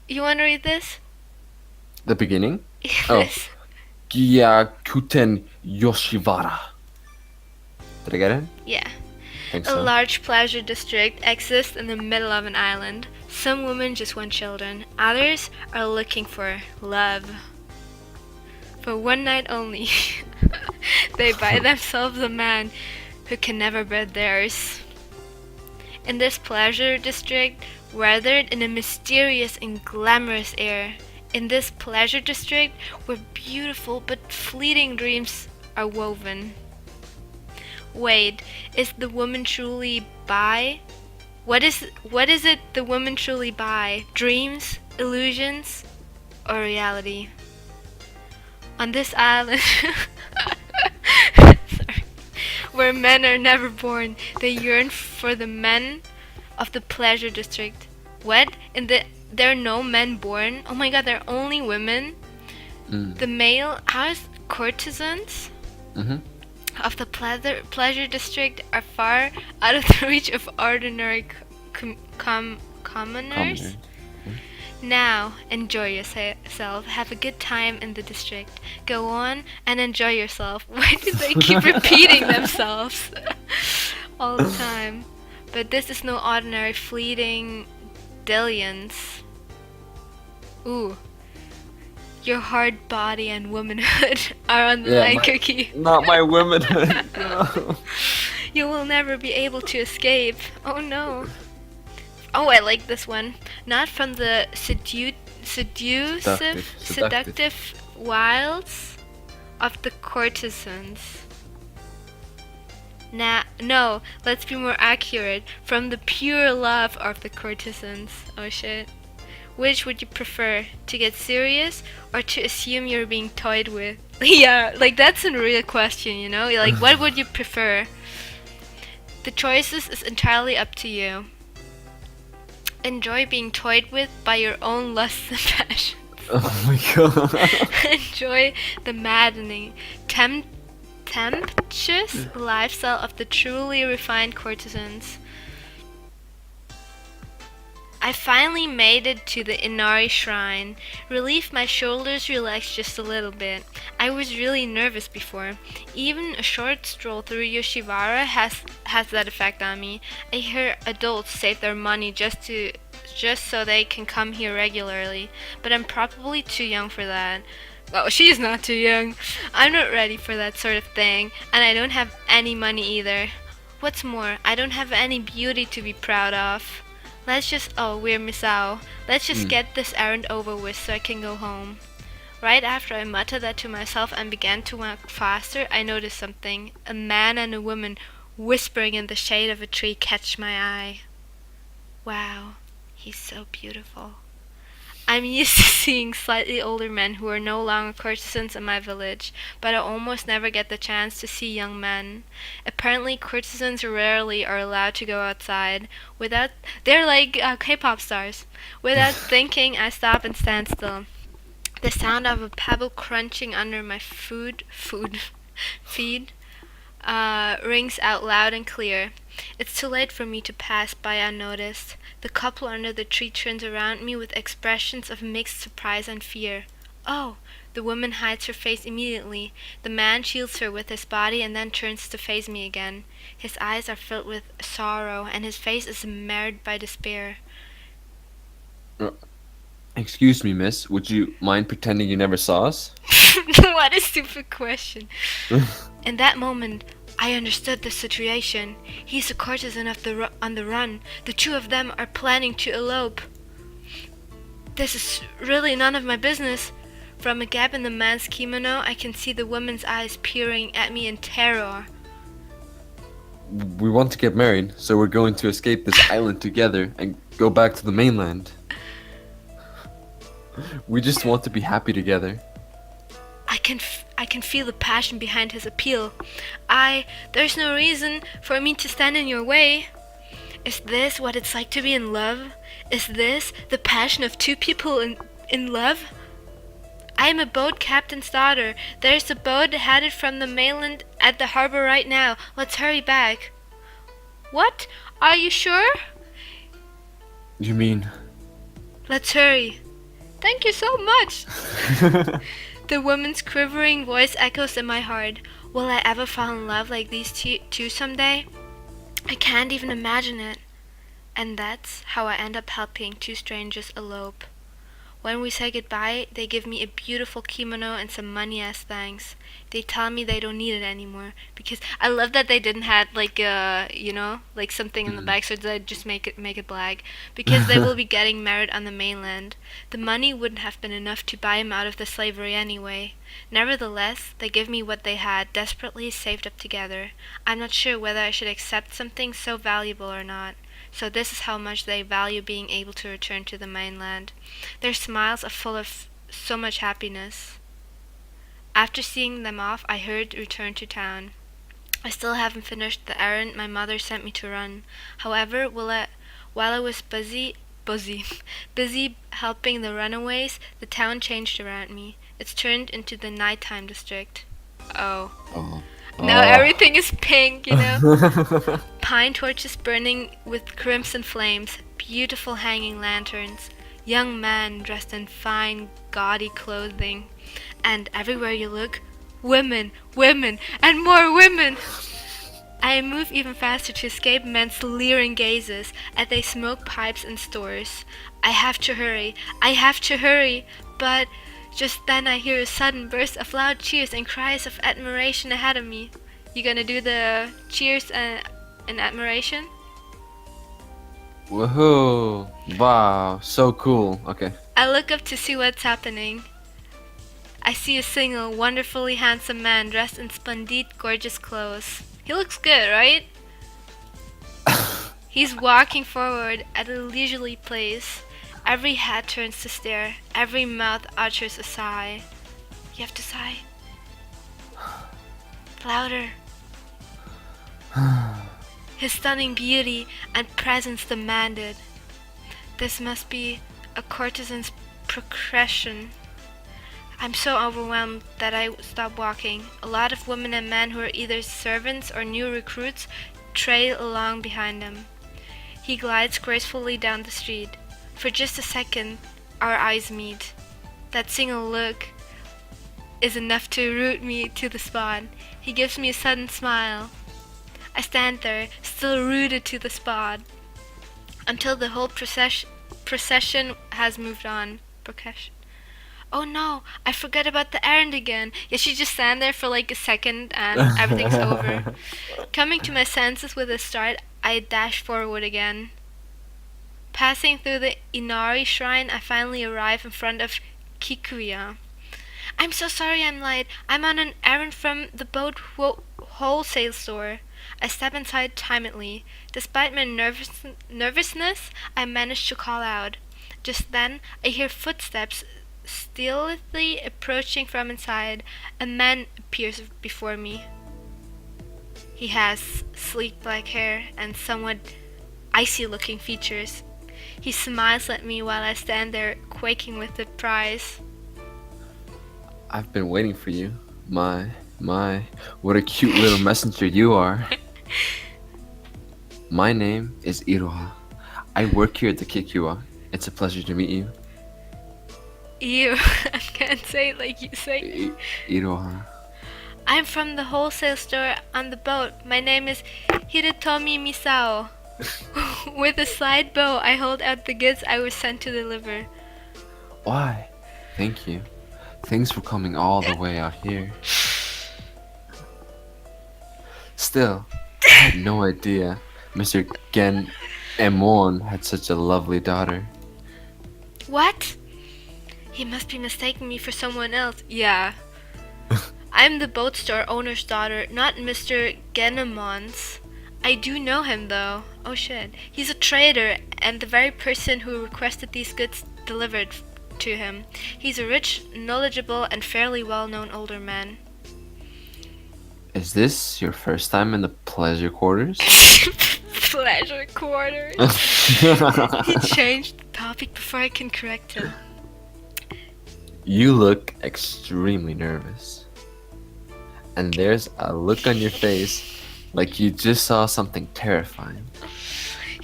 You want to read this? The beginning? Oh. This. Gyakuten Yoshiwara. Did I get it? Yeah. Think A so. large pleasure district exists in the middle of an island. Some women just want children. Others are looking for love. For one night only, they buy themselves a man who can never breed theirs. In this pleasure district, weathered in a mysterious and glamorous air, in this pleasure district where beautiful but fleeting dreams are woven. Wait, is the woman truly by? What is it the woman truly by? Dreams, illusions, or reality? On this island sorry, where men are never born, they yearn for the men of the pleasure district. What? There are no men born? Oh my god, there are only women? Mm. The male house courtesans Mm-hmm. of the pleasure district are far out of the reach of ordinary commoners. Commoners. Now, enjoy yourself. Have a good time in the district. Go on and enjoy yourself. Why do they keep repeating themselves all the time? But this is no ordinary fleeting dalliance. Ooh. Your hard body and womanhood are on the line, Cookie. Not my womanhood. No. You will never be able to escape. Oh no. Oh, I like this one. Not from the seductive wilds of the courtesans. No, let's be more accurate. From the pure love of the courtesans. Oh shit. Which would you prefer? To get serious or to assume you're being toyed with? Yeah, like that's a real question, you know? Like, what would you prefer? The choices is entirely up to you. Enjoy being toyed with by your own lusts and passions. Oh my god. Enjoy the maddening, tempestuous lifestyle of the truly refined courtesans. I finally made it to the Inari shrine. Relief, my shoulders relaxed just a little bit. I was really nervous before. Even a short stroll through Yoshiwara has that effect on me. I hear adults save their money just so they can come here regularly, but I'm probably too young for that. Oh, she's not too young. I'm not ready for that sort of thing, and I don't have any money either. What's more, I don't have any beauty to be proud of. We're Misao. Let's just get this errand over with so I can go home. Right after I muttered that to myself and began to walk faster, I noticed something. A man and a woman whispering in the shade of a tree catch my eye. Wow, he's so beautiful. I'm used to seeing slightly older men who are no longer courtesans in my village, but I almost never get the chance to see young men. Apparently, courtesans rarely are allowed to go outside. They're like K-pop stars. Without thinking, I stop and stand still. The sound of a pebble crunching under my feet rings out loud and clear. It's too late for me to pass by unnoticed. The couple under the tree turns around me with expressions of mixed surprise and fear. Oh! The woman hides her face immediately. The man shields her with his body and then turns to face me again. His eyes are filled with sorrow, and his face is marred by despair. Excuse me, miss. Would you mind pretending you never saw us? What a stupid question. In that moment, I understood the situation. He's a courtesan on the run. The two of them are planning to elope. This is really none of my business. From a gap in the man's kimono, I can see the woman's eyes peering at me in terror. We want to get married, so we're going to escape this island together and go back to the mainland. We just want to be happy together. I can feel the passion behind his appeal. There's no reason for me to stand in your way. Is this what it's like to be in love? Is this the passion of two people in love? I am a boat captain's daughter. There's a boat headed from the mainland at the harbor right now. Let's hurry back. What? Are you sure? You mean... Let's hurry. Thank you so much. The woman's quivering voice echoes in my heart. Will I ever fall in love like these two someday? I can't even imagine it. And that's how I end up helping two strangers elope. When we say goodbye, they give me a beautiful kimono and some money as thanks. They tell me they don't need it anymore because I love that they didn't have like like something in the back, so they just make it black because they will be getting married on the mainland. The money wouldn't have been enough to buy him out of the slavery anyway. Nevertheless, they give me what they had desperately saved up together. I'm not sure whether I should accept something so valuable or not. So this is how much they value being able to return to the mainland. Their smiles are full of so much happiness. After seeing them off, I hurried return to town. I still haven't finished the errand my mother sent me to run. However, while I was busy helping the runaways, the town changed around me. It's turned into the nighttime district. Oh. Oh. Now everything is pink, Pine torches burning with crimson flames, beautiful hanging lanterns, young men dressed in fine, gaudy clothing, and everywhere you look, women, women, and more women! I move even faster to escape men's leering gazes as they smoke pipes in stores. I have to hurry, but just then I hear a sudden burst of loud cheers and cries of admiration ahead of me. You gonna do the cheers in admiration? Woohoo! Wow, so cool. Okay. I look up to see what's happening. I see a single, wonderfully handsome man dressed in splendid, gorgeous clothes. He looks good, right? He's walking forward at a leisurely pace. Every head turns to stare. Every mouth utters a sigh. You have to sigh. Louder. His stunning beauty and presence demanded. This must be a courtesan's progression. I'm so overwhelmed that I stop walking. A lot of women and men who are either servants or new recruits trail along behind him. He glides gracefully down the street. For just a second, our eyes meet. That single look is enough to root me to the spot. He gives me a sudden smile. I stand there, still rooted to the spot, until the whole procession has moved on. Oh no, I forgot about the errand again. Yeah, she just stand there for like a second and everything's over. Coming to my senses with a start, I dash forward again. Passing through the Inari shrine, I finally arrive in front of Kikuya. I'm so sorry I'm late. I'm on an errand from the boat wholesale store. I step inside timidly. Despite my nervousness, I manage to call out. Just then, I hear footsteps stealthily approaching from inside. A man appears before me. He has sleek black hair and somewhat icy-looking features. He smiles at me while I stand there quaking with surprise. I've been waiting for you. My, what a cute little messenger you are. My name is Iroha. I work here at the Kikuya. It's a pleasure to meet you. Ew, I can't say it like you say. Iroha. I'm from the wholesale store on the boat. My name is Hirotomi Misao. With a slight bow, I hold out the goods I was sent to deliver. Why? Thank you. Thanks for coming all the way out here. Still, I had no idea Mr. Gen Emon had such a lovely daughter. What? He must be mistaking me for someone else. Yeah. I'm the boat store owner's daughter, not Mr. Genemon's. I do know him though. Oh shit. He's a trader and the very person who requested these goods delivered to him. He's a rich, knowledgeable, and fairly well-known older man. Is this your first time in the pleasure quarters? Pleasure quarters. He changed the topic before I can correct him. You look extremely nervous. And there's a look on your face like you just saw something terrifying.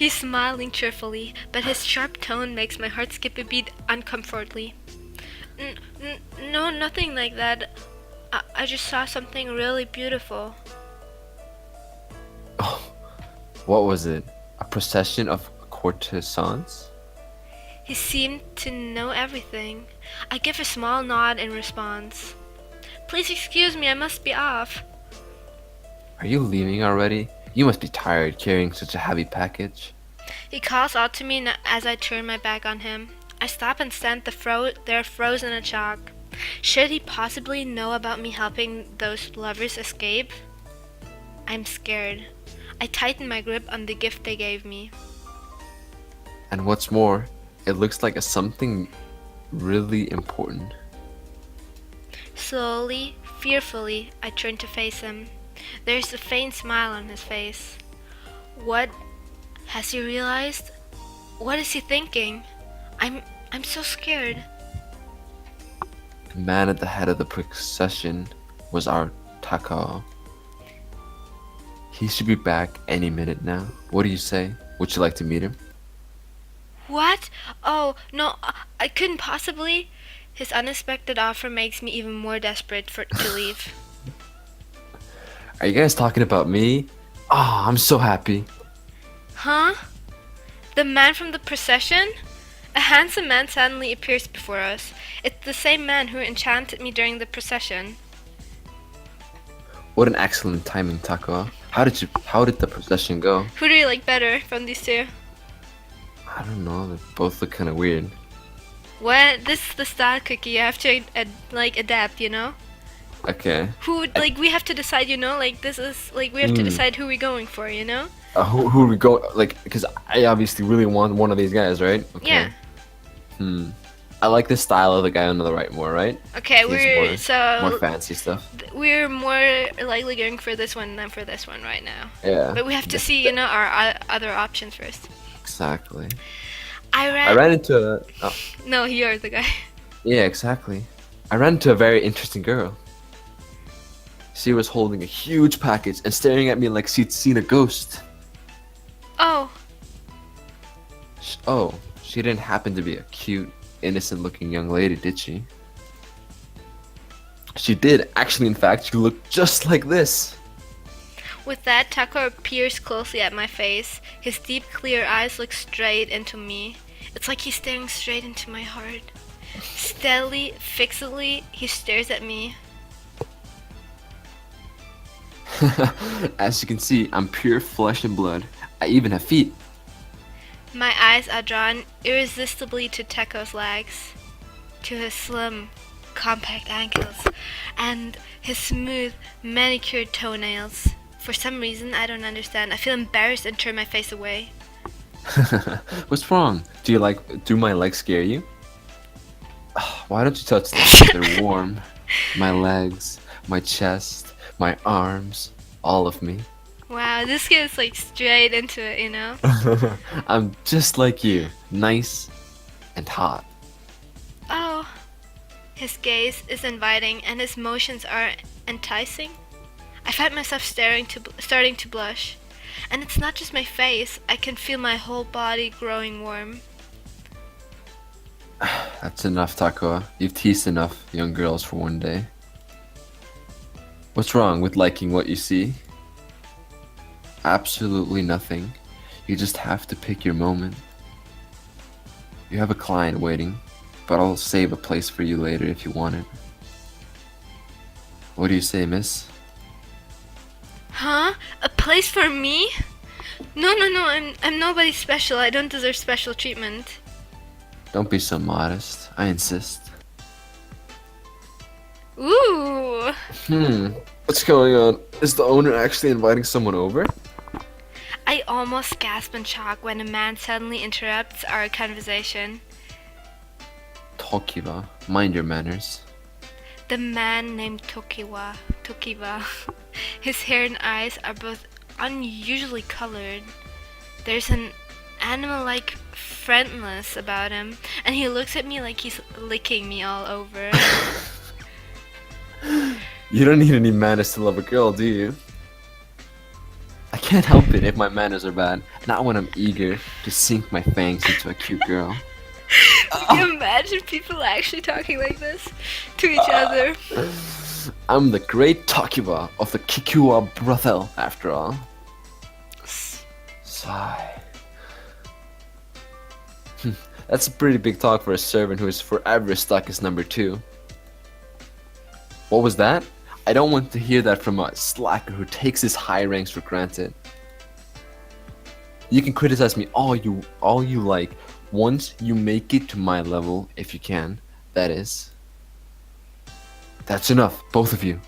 He's smiling cheerfully, but his sharp tone makes my heart skip a beat uncomfortably. No, nothing like that. I just saw something really beautiful. Oh, what was it? A procession of courtesans? He seemed to know everything. I give a small nod in response. Please excuse me, I must be off. Are you leaving already? You must be tired carrying such a heavy package. He calls out to me as I turn my back on him. I stop and stand there frozen in shock. Should he possibly know about me helping those lovers escape? I'm scared. I tighten my grip on the gift they gave me. And what's more, it looks like a something really important. Slowly, fearfully, I turn to face him. There's a faint smile on his face. What has he realized? What is he thinking? I'm so scared. The man at the head of the procession was our Takao. He should be back any minute now. What do you say? Would you like to meet him? What? Oh, no, I couldn't possibly. His unexpected offer makes me even more desperate to leave. Are you guys talking about me? Ah, I'm so happy. Huh? The man from the procession? A handsome man suddenly appears before us. It's the same man who enchanted me during the procession. What an excellent timing, Takao. How did the procession go? Who do you like better from these two? I don't know, they both look kind of weird. What? This is the style, Cookie. You have to adapt, you know? Okay. We have to decide, you know? This is, we have to decide who we're going for, you know? Who we go, because I obviously really want one of these guys, right? Okay. Yeah. I like the style of the guy on the right more, right? Okay, He's more fancy stuff. We're more likely going for this one than for this one right now. Yeah. But we have to see, you know, our other options first. Exactly. I ran into No, you're the guy. Yeah, exactly. I ran into a very interesting girl. She was holding a huge package and staring at me like she'd seen a ghost. Oh. She didn't happen to be a cute, innocent-looking young lady, did she? She did. Actually, in fact, she looked just like this. With that, Takao peers closely at my face. His deep, clear eyes look straight into me. It's like he's staring straight into my heart. Steadily, fixedly, he stares at me. As you can see, I'm pure flesh and blood. I even have feet. My eyes are drawn irresistibly to Takao's legs, to his slim, compact ankles, and his smooth, manicured toenails. For some reason, I don't understand. I feel embarrassed and turn my face away. What's wrong? Do my legs scare you? Why don't you touch them? They're warm. My legs, my chest, my arms, all of me. Wow, this gets straight into it, you know? I'm just like you, nice and hot. Oh, his gaze is inviting and his motions are enticing. I find myself starting to blush. And it's not just my face, I can feel my whole body growing warm. That's enough, Takao. You've teased enough young girls for one day. What's wrong with liking what you see? Absolutely nothing. You just have to pick your moment. You have a client waiting, but I'll save a place for you later if you want it. What do you say, miss? Huh? A place for me? No, I'm nobody special. I don't deserve special treatment. Don't be so modest. I insist. Ooh! What's going on? Is the owner actually inviting someone over? I almost gasp in shock when a man suddenly interrupts our conversation. Tokiwa, mind your manners. The man named Tokiwa. His hair and eyes are both unusually colored. There's an animal-like friendliness about him, and he looks at me like he's licking me all over. You don't need any manners to love a girl, do you? I can't help it if my manners are bad, not when I'm eager to sink my fangs into a cute girl. Can you imagine people actually talking like this to each other? I'm the great Takiba of the Kikuya brothel, after all. Sigh. That's a pretty big talk for a servant who is forever stuck as number 2. What was that? I don't want to hear that from a slacker who takes his high ranks for granted. You can criticize me all you like, once you make it to my level, if you can, that is. That's enough, both of you.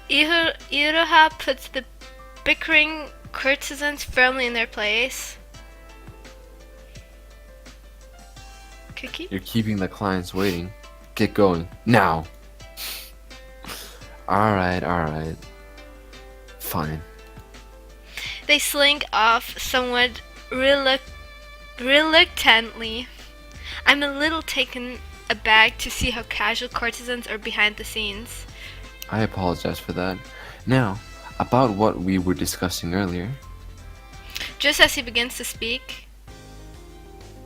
Iroha puts the bickering courtesans firmly in their place. Cookie? You're keeping the clients waiting. Get going, now! Alright. Fine. They slink off somewhat reluctantly. I'm a little taken aback to see how casual courtesans are behind the scenes. I apologize for that. Now, about what we were discussing earlier. Just as he begins to speak,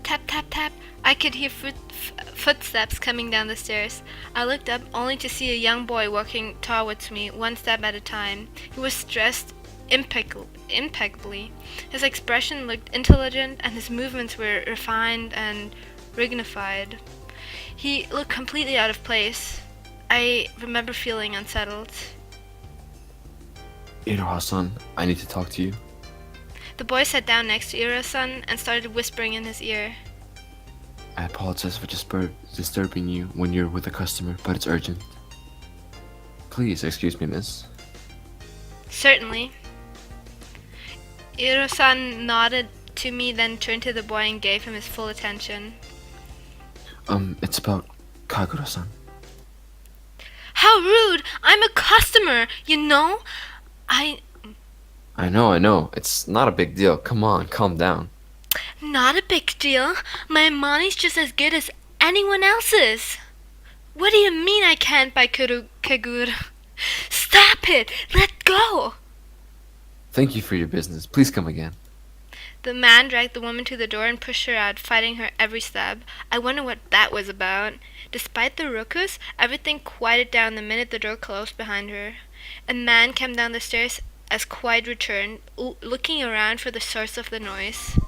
tap tap tap, I could hear footsteps coming down the stairs. I looked up only to see a young boy walking towards me, one step at a time. He was dressed impeccably. His expression looked intelligent and his movements were refined and dignified. He looked completely out of place. I remember feeling unsettled. Iroha-san, I need to talk to you. The boy sat down next to Ira-san and started whispering in his ear. I apologize for disturbing you when you're with a customer, but it's urgent. Please excuse me, miss. Certainly. Iro-san nodded to me, then turned to the boy and gave him his full attention. It's about Kagura-san. How rude! I'm a customer, you know? I know. It's not a big deal. Come on, calm down. Not a big deal. My money's just as good as anyone else's. What do you mean I can't buy Kagura? Stop it! Let go! Thank you for your business. Please come again. The man dragged the woman to the door and pushed her out, fighting her every step. I wonder what that was about. Despite the ruckus, everything quieted down the minute the door closed behind her. A man came down the stairs as quiet returned, looking around for the source of the noise.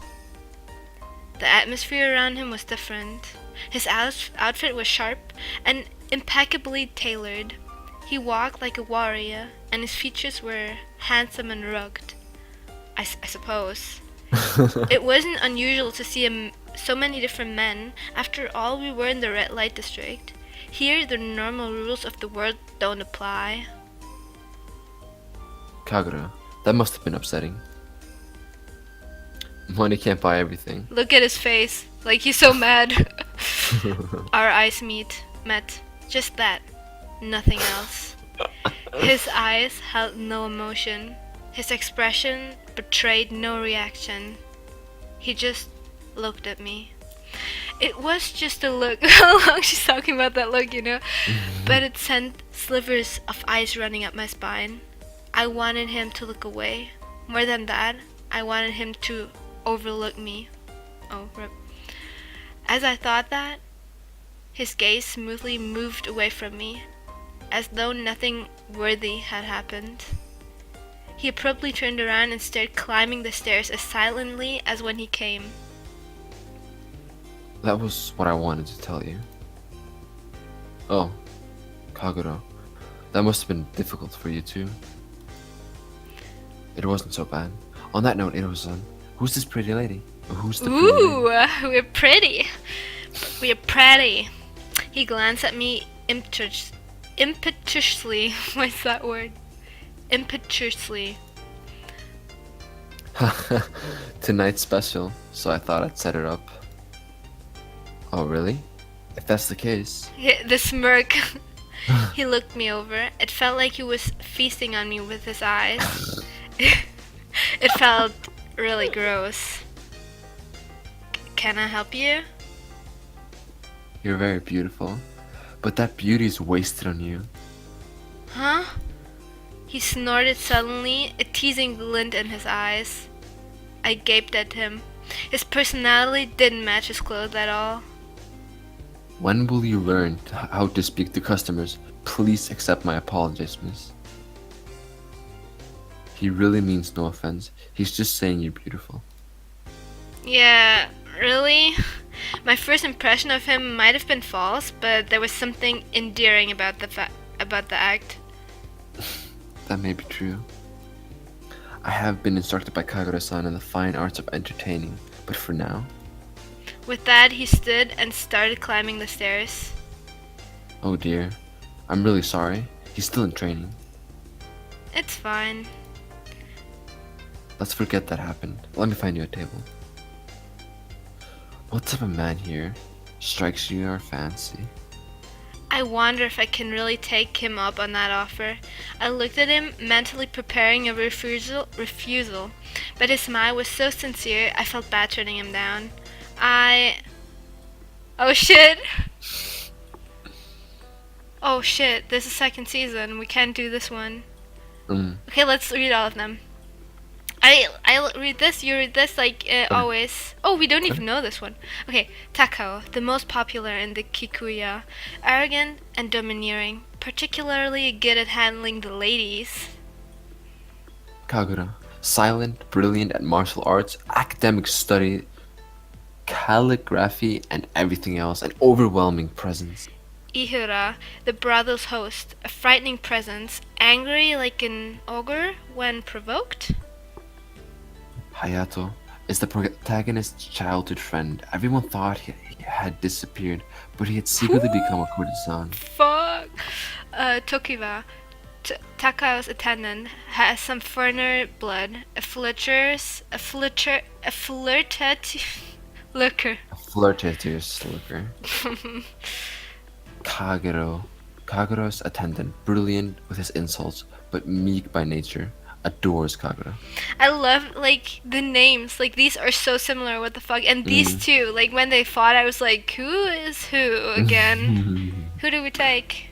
The atmosphere around him was different. His outfit was sharp and impeccably tailored. He walked like a warrior, and his features were handsome and rugged. I suppose. It wasn't unusual to see so many different men. After all, we were in the red light district. Here, the normal rules of the world don't apply. Kagura, that must have been upsetting. Money can't buy everything. Look at his face, like he's so mad. Our eyes met. Just that. Nothing else. His eyes held no emotion. His expression betrayed no reaction. He just looked at me. It was just a look. How long she's talking about that look, you know? But it sent slivers of ice running up my spine. I wanted him to look away. More than that, I wanted him to overlook me. Oh, rip. As I thought that, his gaze smoothly moved away from me, as though nothing worthy had happened. He abruptly turned around and started climbing the stairs as silently as when he came. That was what I wanted to tell you. Oh, Kagura, that must have been difficult for you too. It wasn't so bad. On that note, Iro-san, who's this pretty lady? Who's the pretty lady? Ooh, we're pretty. We're pretty. He glanced at me impetuously. What's that word? Impetuously. Tonight's special, so I thought I'd set it up. Oh, really? If that's the case. The smirk. He looked me over. It felt like he was feasting on me with his eyes. It felt really gross. Can I help you? You're very beautiful, but that beauty is wasted on you. Huh? He snorted suddenly, a teasing glint in his eyes. I gaped at him. His personality didn't match his clothes at all. When will you learn how to speak to customers? Please accept my apologies, miss. He really means no offense. He's just saying you're beautiful. Yeah, really? My first impression of him might have been false, but there was something endearing about the act. That may be true. I have been instructed by Kagura-san in the fine arts of entertaining, but for now... With that, he stood and started climbing the stairs. Oh dear. I'm really sorry. He's still in training. It's fine. Let's forget that happened. Let me find you a table. What type of man here strikes your fancy? I wonder if I can really take him up on that offer. I looked at him, mentally preparing a refusal, but his smile was so sincere, I felt bad turning him down. Oh shit! Oh shit, this is second season, we can't do this one. Okay, let's read all of them. I read this, you read this, like always. Oh, we don't even know this one. Okay, Takao, the most popular in the Kikuya, arrogant and domineering, particularly good at handling the ladies. Kagura, silent, brilliant at martial arts, academic study, calligraphy, and everything else, an overwhelming presence. Ihura, the brother's host, a frightening presence, angry like an ogre when provoked. Hayato is the protagonist's childhood friend. Everyone thought he had disappeared, but he had secretly become a courtesan. Fuck. Tokiwa, Takao's attendant, has some foreigner blood, a flirtatious looker. A flirtatious looker. Kagura's attendant, brilliant with his insults, but meek by nature, adores Kagura. I love like the names. Like these are so similar. What the fuck? And these two, like when they fought, I was like, who is who again? Who do we take?